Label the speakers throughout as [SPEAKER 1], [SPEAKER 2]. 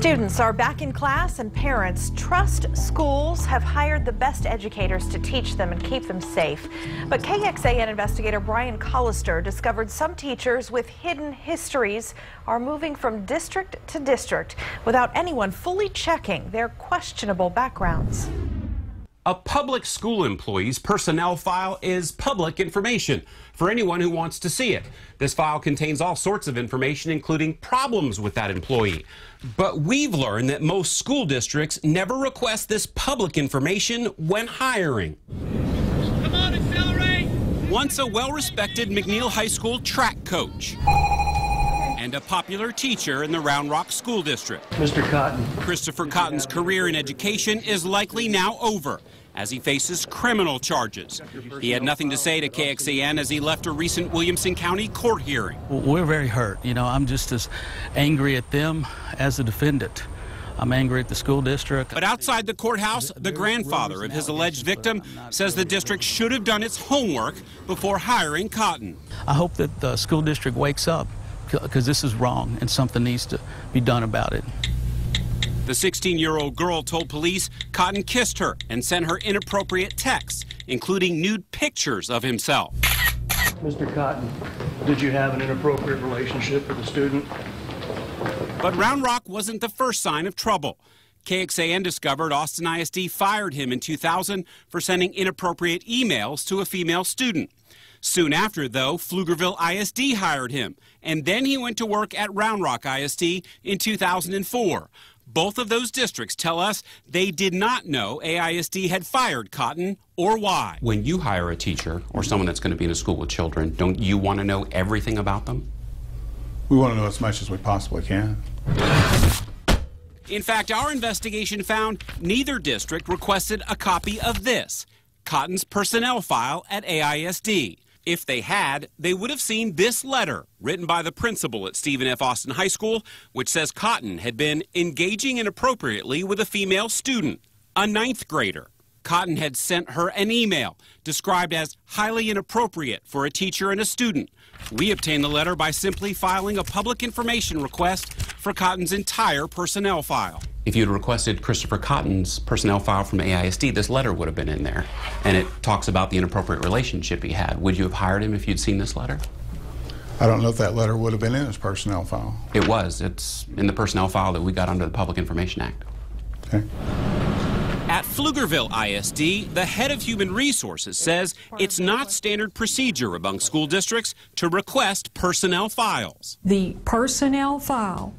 [SPEAKER 1] Students are back in class and parents trust schools have hired the best educators to teach them and keep them safe. But KXAN investigator Brian Collister discovered some teachers with hidden histories are moving from district to district without anyone fully checking their questionable backgrounds.
[SPEAKER 2] A public school employee's personnel file is public information for anyone who wants to see it. This file contains all sorts of information, including problems with that employee. But we've learned that most school districts never request this public information when hiring.
[SPEAKER 3] Come on, accelerate!
[SPEAKER 2] Once a well-respected McNeil High School track coach and a popular teacher in the Round Rock School District.
[SPEAKER 4] Mr. Cotton.
[SPEAKER 2] Christopher Cotton's career in education is likely now over as he faces criminal charges. He had nothing to say to KXAN as he left a recent Williamson County court hearing.
[SPEAKER 4] We're very hurt. You know, I'm just as angry at them as the defendant. I'm angry at the school district.
[SPEAKER 2] But outside the courthouse, the grandfather of his alleged victim says the district should have done its homework before hiring Cotton.
[SPEAKER 4] I hope that the school district wakes up, because this is wrong and something needs to be done about it.
[SPEAKER 2] The 16-year-old girl told police Cotton kissed her and sent her inappropriate texts, including nude pictures of himself.
[SPEAKER 5] Mr. Cotton, did you have an inappropriate relationship with a student?
[SPEAKER 2] But Round Rock wasn't the first sign of trouble. KXAN discovered Austin ISD fired him in 2000 for sending inappropriate emails to a female student. Soon after, though, Pflugerville ISD hired him, and then he went to work at Round Rock ISD in 2004. Both of those districts tell us they did not know AISD had fired Cotton or why. When you hire a teacher or someone that's going to be in a school with children, don't you want to know everything about them?
[SPEAKER 6] We want to know as much as we possibly can.
[SPEAKER 2] In fact, our investigation found neither district requested a copy of this, Cotton's personnel file at AISD. If they had, they would have seen this letter written by the principal at Stephen F. Austin High School, which says Cotton had been engaging inappropriately with a female student, a 9th grader. Cotton had sent her an email described as highly inappropriate for a teacher and a student. We obtained the letter by simply filing a public information request for Cotton's entire personnel file. If you had requested Christopher Cotton's personnel file from AISD, this letter would have been in there. And it talks about the inappropriate relationship he had. Would you have hired him if you'd seen this letter?
[SPEAKER 6] I don't know if that letter would have been in his personnel file.
[SPEAKER 2] It was. It's in the personnel file that we got under the Public Information Act.
[SPEAKER 6] Okay.
[SPEAKER 2] At Pflugerville ISD, the head of human resources says it's not standard procedure among school districts to request personnel files.
[SPEAKER 7] The personnel file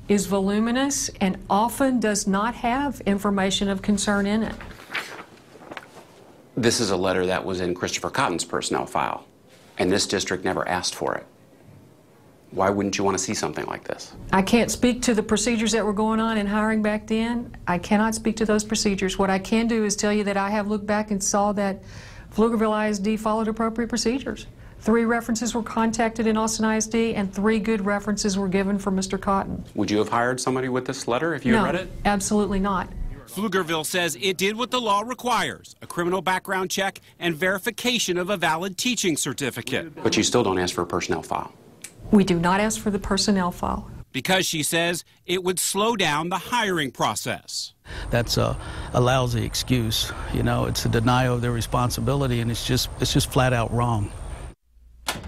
[SPEAKER 7] is voluminous and often does not have information of concern in it.
[SPEAKER 2] This is a letter that was in Christopher Cotton's personnel file, and this district never asked for it. Why wouldn't you want to see something like this?
[SPEAKER 7] I can't speak to the procedures that were going on in hiring back then. I cannot speak to those procedures. What I can do is tell you that I have looked back and saw that Pflugerville ISD followed appropriate procedures. 3 references were contacted in Austin ISD, and 3 good references were given for Mr. Cotton.
[SPEAKER 2] Would you have hired somebody with this letter if you had read it?
[SPEAKER 7] No, absolutely not.
[SPEAKER 2] Pflugerville says it did what the law requires, a criminal background check and verification of a valid teaching certificate. But you still don't ask for a personnel file.
[SPEAKER 7] We do not ask for the personnel file.
[SPEAKER 2] Because she says it would slow down the hiring process.
[SPEAKER 4] That's a lousy excuse. You know, it's a denial of their responsibility, and it's just flat out wrong.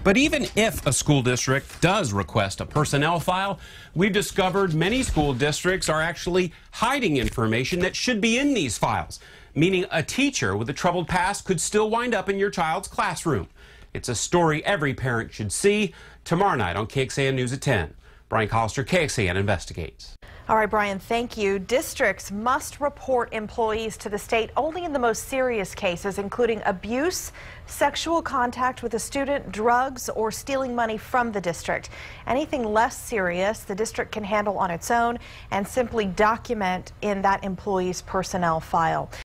[SPEAKER 2] But even if a school district does request a personnel file, we've discovered many school districts are actually hiding information that should be in these files, meaning a teacher with a troubled past could still wind up in your child's classroom. It's a story every parent should see. Tomorrow night on KXAN News at 10. Brian Collister, KXAN Investigates.
[SPEAKER 1] All right, Brian, thank you. Districts must report employees to the state only in the most serious cases, including abuse, sexual contact with a student, drugs, or stealing money from the district. Anything less serious, the district can handle on its own and simply document in that employee's personnel file.